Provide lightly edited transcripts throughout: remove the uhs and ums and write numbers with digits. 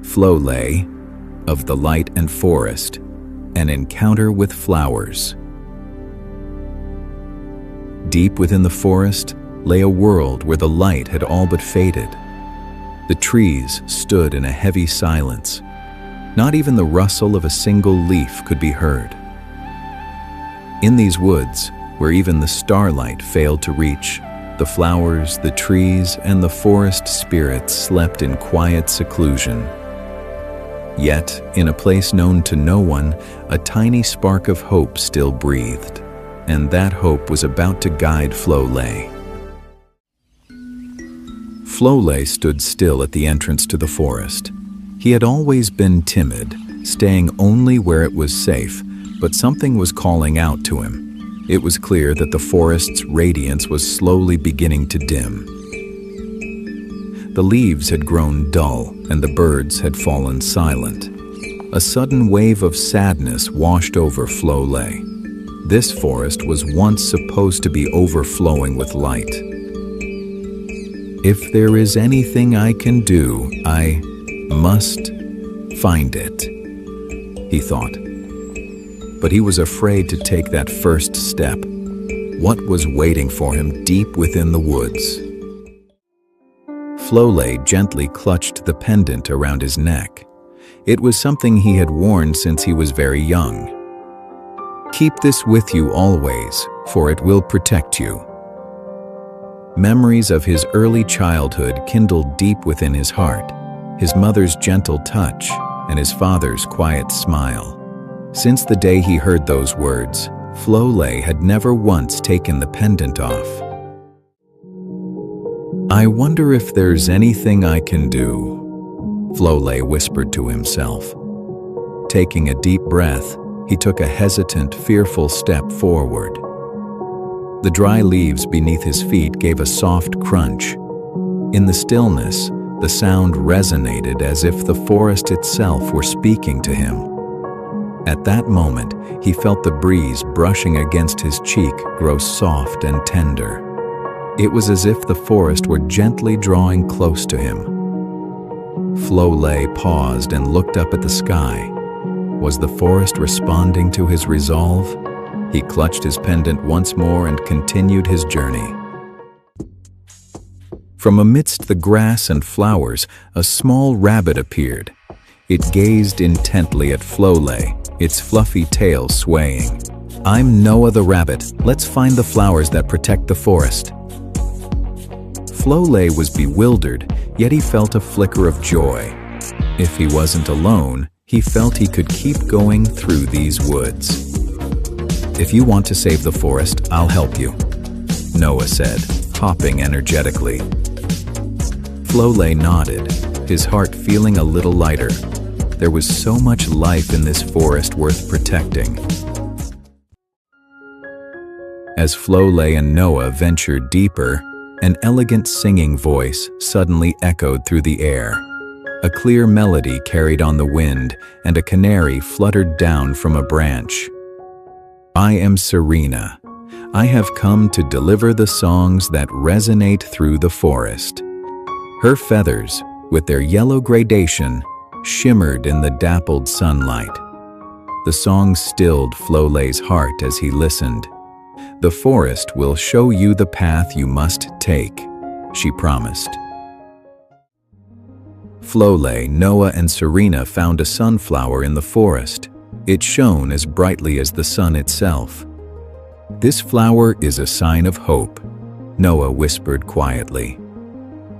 Floley, of the Light and Forest, an encounter with flowers. Deep within the forest lay a world where the light had all but faded. The trees stood in a heavy silence. Not even the rustle of a single leaf could be heard. In these woods, where even the starlight failed to reach, the flowers, the trees, and the forest spirits slept in quiet seclusion. Yet, in a place known to no one, a tiny spark of hope still breathed, and that hope was about to guide Floley. Floley stood still at the entrance to the forest. He had always been timid, staying only where it was safe, but something was calling out to him. It was clear that the forest's radiance was slowly beginning to dim. The leaves had grown dull, and the birds had fallen silent. A sudden wave of sadness washed over Floley. This forest was once supposed to be overflowing with light. If there is anything I can do, I must find it, he thought. But he was afraid to take that first step. What was waiting for him deep within the woods? Floley gently clutched the pendant around his neck. It was something he had worn since he was very young. Keep this with you always, for it will protect you. Memories of his early childhood kindled deep within his heart, his mother's gentle touch and his father's quiet smile. Since the day he heard those words, Floley had never once taken the pendant off. I wonder if there's anything I can do, Floley whispered to himself. Taking a deep breath, he took a hesitant, fearful step forward. The dry leaves beneath his feet gave a soft crunch. In the stillness, the sound resonated as if the forest itself were speaking to him. At that moment, he felt the breeze brushing against his cheek grow soft and tender. It was as if the forest were gently drawing close to him. Floley paused and looked up at the sky. Was the forest responding to his resolve? He clutched his pendant once more and continued his journey. From amidst the grass and flowers, a small rabbit appeared. It gazed intently at Floley, its fluffy tail swaying. I'm Noah the rabbit. Let's find the flowers that protect the forest. Floley was bewildered, yet he felt a flicker of joy. If he wasn't alone, he felt he could keep going through these woods. If you want to save the forest, I'll help you, Noah said, hopping energetically. Floley nodded, his heart feeling a little lighter. There was so much life in this forest worth protecting. As Floley and Noah ventured deeper, an elegant singing voice suddenly echoed through the air. A clear melody carried on the wind, and a canary fluttered down from a branch. I am Serena. I have come to deliver the songs that resonate through the forest. Her feathers, with their yellow gradation, shimmered in the dappled sunlight. The song stilled Floley's heart as he listened. The forest will show you the path you must take, she promised. Floley, Noah, and Serena found a sunflower in the forest. It shone as brightly as the sun itself. This flower is a sign of hope, Noah whispered quietly.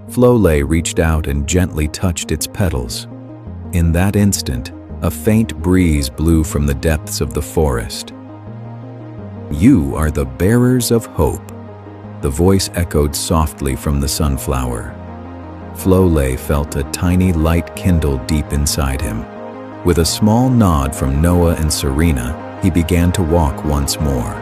Floley reached out and gently touched its petals. In that instant, a faint breeze blew from the depths of the forest. You are the bearers of hope, the voice echoed softly from the sunflower. Floley felt a tiny light kindle deep inside him. With a small nod from Noah and Serena, he began to walk once more.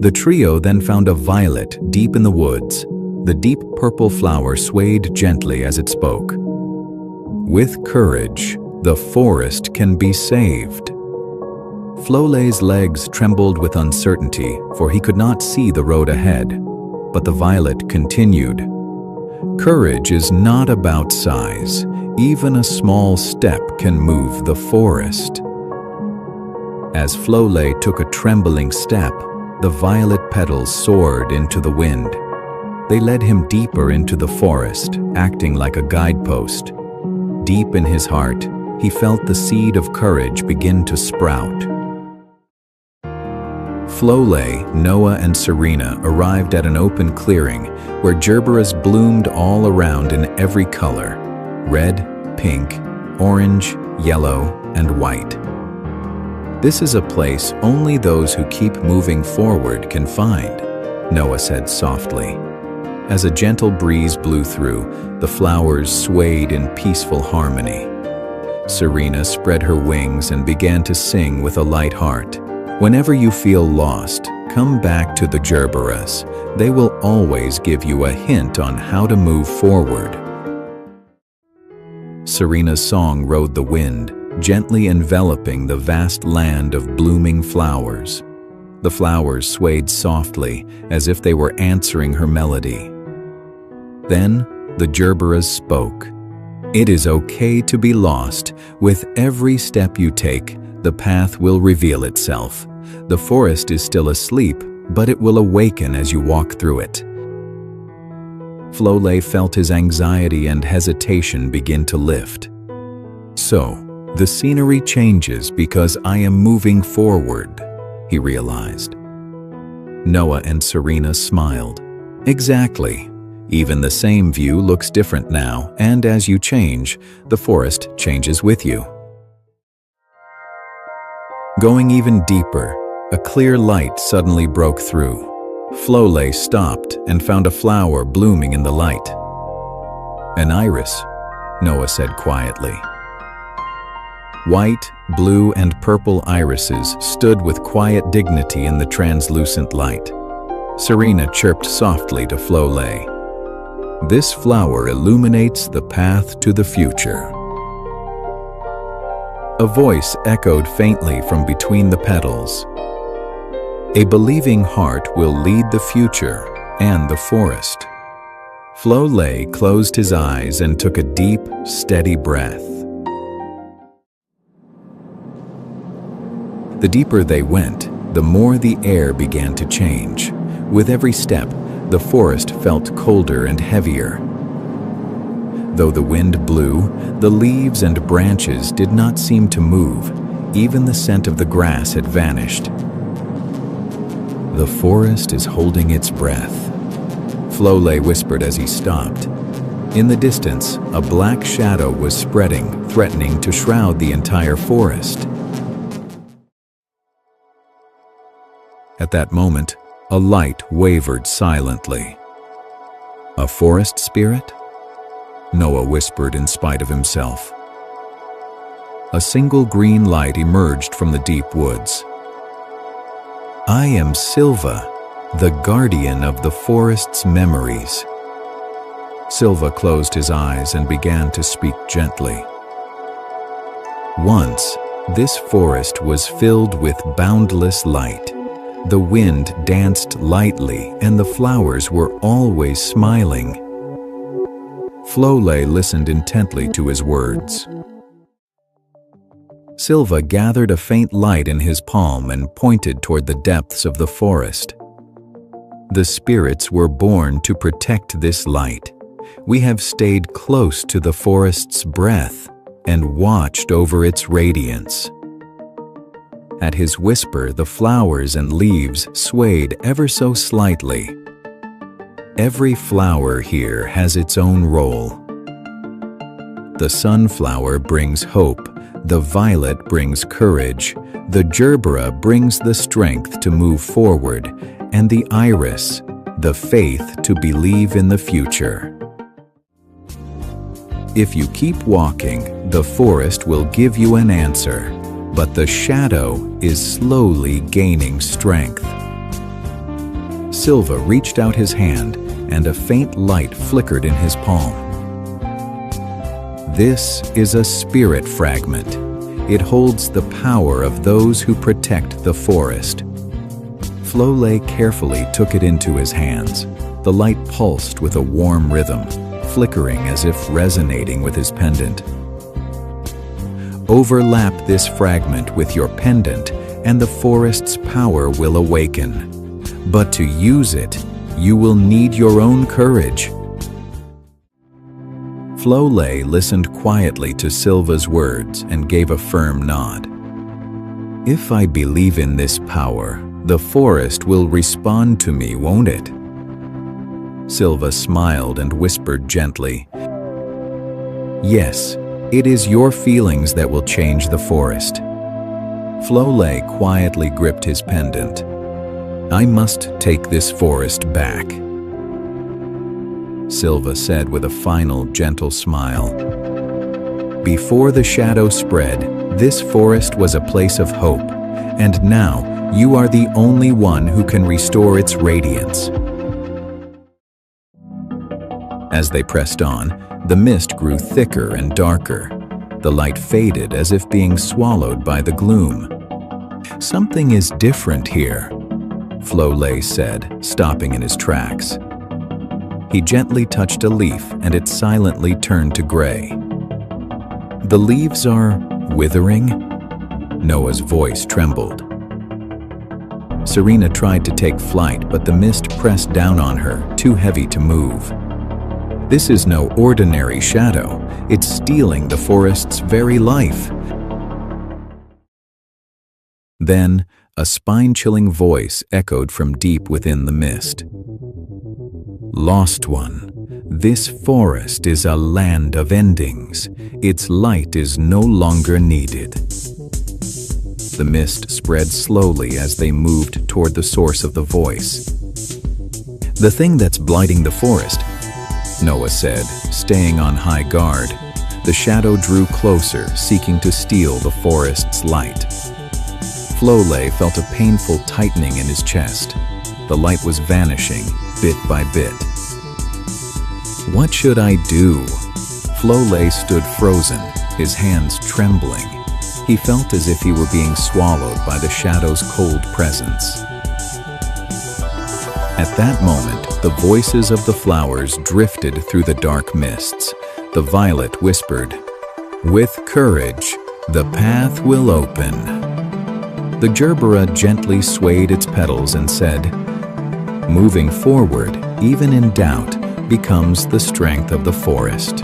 The trio then found a violet deep in the woods. The deep purple flower swayed gently as it spoke. With courage, the forest can be saved. Floley's legs trembled with uncertainty, for he could not see the road ahead. But the violet continued. Courage is not about size. Even a small step can move the forest. As Floley took a trembling step, the violet petals soared into the wind. They led him deeper into the forest, acting like a guidepost. Deep in his heart, he felt the seed of courage begin to sprout. Floley, Noah, and Serena arrived at an open clearing where gerberas bloomed all around in every color: red, pink, orange, yellow, and white. "This is a place only those who keep moving forward can find," Noah said softly. As a gentle breeze blew through, the flowers swayed in peaceful harmony. Serena spread her wings and began to sing with a light heart. "Whenever you feel lost, come back to the gerberas. They will always give you a hint on how to move forward." Serena's song rode the wind, gently enveloping the vast land of blooming flowers. The flowers swayed softly, as if they were answering her melody. Then the gerberas spoke. "It is okay to be lost. With every step you take, the path will reveal itself. The forest is still asleep, but it will awaken as you walk through it." Floley felt his anxiety and hesitation begin to lift. "So, the scenery changes because I am moving forward," he realized. Noah and Serena smiled. "Exactly. Even the same view looks different now, and as you change, the forest changes with you." Going even deeper, a clear light suddenly broke through. Floley stopped and found a flower blooming in the light. "An iris," Noah said quietly. White, blue, and purple irises stood with quiet dignity in the translucent light. Serena chirped softly to Floley. "This flower illuminates the path to the future." A voice echoed faintly from between the petals. "A believing heart will lead the future and the forest." Floley closed his eyes and took a deep, steady breath. The deeper they went, the more the air began to change. With every step, the forest felt colder and heavier. Though the wind blew, the leaves and branches did not seem to move. Even the scent of the grass had vanished. "The forest is holding its breath," Floley whispered as he stopped. In the distance, a black shadow was spreading, threatening to shroud the entire forest. At that moment, a light wavered silently. "A forest spirit?" Noah whispered in spite of himself. A single green light emerged from the deep woods. "I am Silva, the guardian of the forest's memories." Silva closed his eyes and began to speak gently. "Once, this forest was filled with boundless light. The wind danced lightly and the flowers were always smiling." Floley listened intently to his words. Silva gathered a faint light in his palm and pointed toward the depths of the forest. "The spirits were born to protect this light. We have stayed close to the forest's breath and watched over its radiance." At his whisper, the flowers and leaves swayed ever so slightly. Every flower here has its own role. The sunflower brings hope, the violet brings courage, the gerbera brings the strength to move forward, and the iris, the faith to believe in the future. If you keep walking, the forest will give you an answer, but the shadow is slowly gaining strength. Silva reached out his hand, and a faint light flickered in his palm. This is a spirit fragment. It holds the power of those who protect the forest. Floley carefully took it into his hands. The light pulsed with a warm rhythm. flickering as if resonating with his pendant. Overlap this fragment with your pendant, and the forest's power will awaken. But to use it, you will need your own courage. Floley listened quietly to Silva's words and gave a firm nod. If I believe in this power, the forest will respond to me, won't it? Silva smiled and whispered gently, Yes, it is your feelings that will change the forest. Floley quietly gripped his pendant. I must take this forest back, Silva said with a final gentle smile. Before the shadow spread, this forest was a place of hope, and now you are the only one who can restore its radiance. As they pressed on, the mist grew thicker and darker. The light faded as if being swallowed by the gloom. Something is different here, Floley said, stopping in his tracks. He gently touched a leaf and it silently turned to gray. The leaves are withering? Noah's voice trembled. Serena tried to take flight, but the mist pressed down on her, too heavy to move. This is no ordinary shadow. It's stealing the forest's very life. Then, a spine-chilling voice echoed from deep within the mist. Lost one, this forest is a land of endings. Its light is no longer needed. The mist spread slowly as they moved toward the source of the voice. The thing that's blighting the forest, Noah said, staying on high guard. The shadow drew closer, seeking to steal the forest's light. Floley felt a painful tightening in his chest. The light was vanishing, bit by bit. What should I do? Floley stood frozen, his hands trembling. He felt as if he were being swallowed by the shadow's cold presence. At that moment, the voices of the flowers drifted through the dark mists. The violet whispered, With courage, the path will open. The gerbera gently swayed its petals and said, Moving forward, even in doubt, becomes the strength of the forest.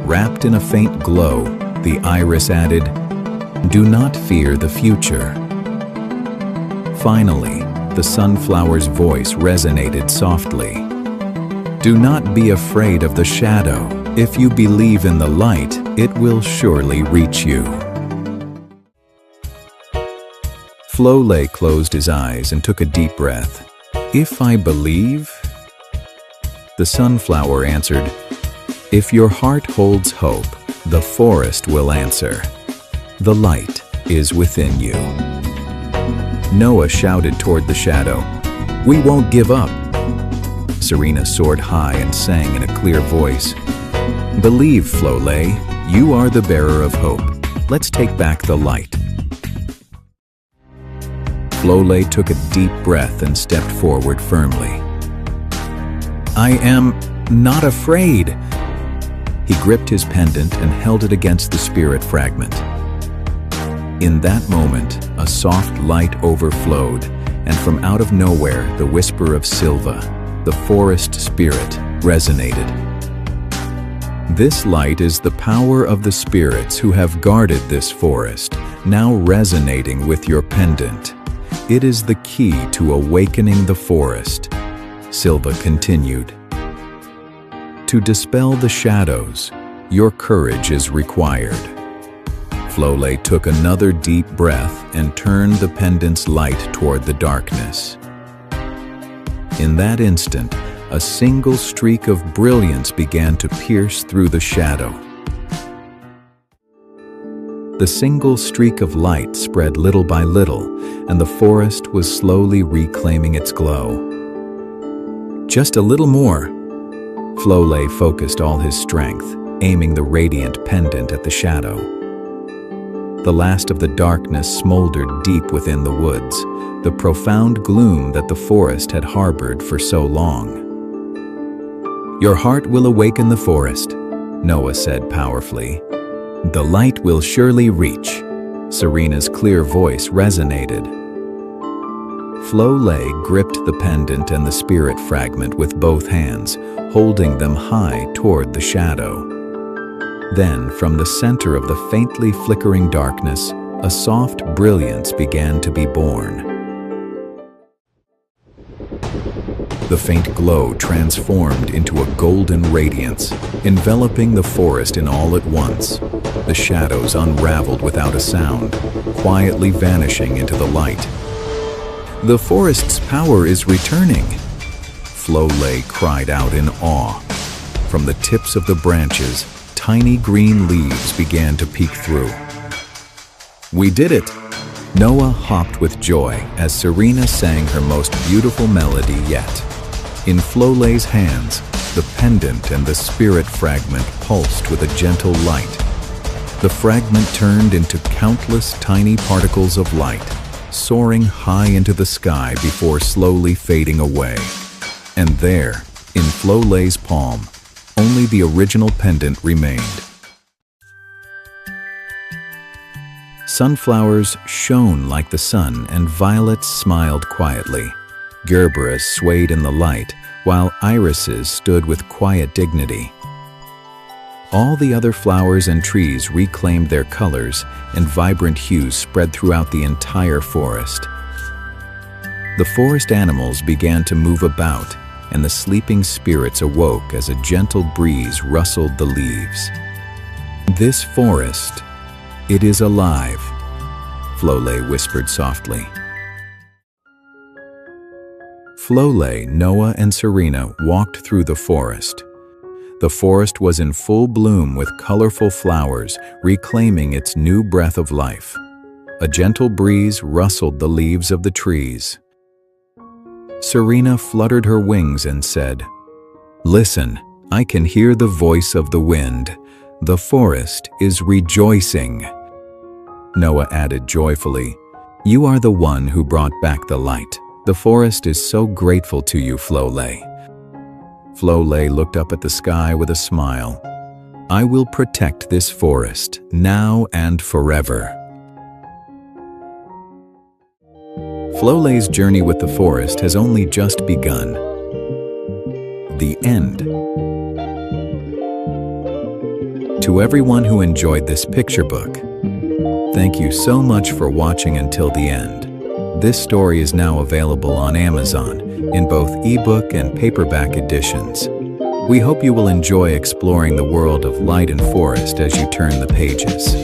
Wrapped in a faint glow, the iris added, Do not fear the future. Finally, the sunflower's voice resonated softly. Do not be afraid of the shadow. If you believe in the light, it will surely reach you. Floley closed his eyes and took a deep breath. If I believe? The sunflower answered, If your heart holds hope, the forest will answer. The light is within you. Noah shouted toward the shadow, We won't give up. Serena soared high and sang in a clear voice, Believe, Floley, you are the bearer of hope. Let's take back the light. Floley took a deep breath and stepped forward firmly. I am not afraid. He gripped his pendant and held it against the spirit fragment. In that moment, a soft light overflowed, and from out of nowhere, the whisper of Silva, the forest spirit, resonated. This light is the power of the spirits who have guarded this forest, now resonating with your pendant. It is the key to awakening the forest, Silva continued. To dispel the shadows, your courage is required. Floley took another deep breath and turned the pendant's light toward the darkness. In that instant, a single streak of brilliance began to pierce through the shadow. The single streak of light spread little by little, and the forest was slowly reclaiming its glow. Just a little more. Floley focused all his strength, aiming the radiant pendant at the shadow. The last of the darkness smoldered deep within the woods, the profound gloom that the forest had harbored for so long. Your heart will awaken the forest, Noah said powerfully. The light will surely reach. Serena's clear voice resonated. Floley gripped the pendant and the spirit fragment with both hands, holding them high toward the shadow. Then, from the center of the faintly flickering darkness, a soft brilliance began to be born. The faint glow transformed into a golden radiance, enveloping the forest in all at once. The shadows unraveled without a sound, quietly vanishing into the light. The forest's power is returning, Floley cried out in awe. From the tips of the branches, tiny green leaves began to peek through. We did it! Noah hopped with joy as Serena sang her most beautiful melody yet. In Floley's hands, the pendant and the spirit fragment pulsed with a gentle light. The fragment turned into countless tiny particles of light, soaring high into the sky before slowly fading away. And there, in Floley's palm, only the original pendant remained. Sunflowers shone like the sun, and violets smiled quietly. Gerberas swayed in the light, while irises stood with quiet dignity. All the other flowers and trees reclaimed their colors, and vibrant hues spread throughout the entire forest. The forest animals began to move about, and the sleeping spirits awoke as a gentle breeze rustled the leaves. This forest, it is alive, Floley whispered softly. Floley, Noah, and Serena walked through the forest. The forest was in full bloom with colorful flowers, reclaiming its new breath of life. A gentle breeze rustled the leaves of the trees. Serena fluttered her wings and said, "Listen, I can hear the voice of the wind. The forest is rejoicing." Noah added joyfully, "You are the one who brought back the light. The forest is so grateful to you, Floley." Floley looked up at the sky with a smile. "I will protect this forest, now and forever." Floley's journey with the forest has only just begun. The end. To everyone who enjoyed this picture book, thank you so much for watching until the end. This story is now available on Amazon in both ebook and paperback editions. We hope you will enjoy exploring the world of light and forest as you turn the pages.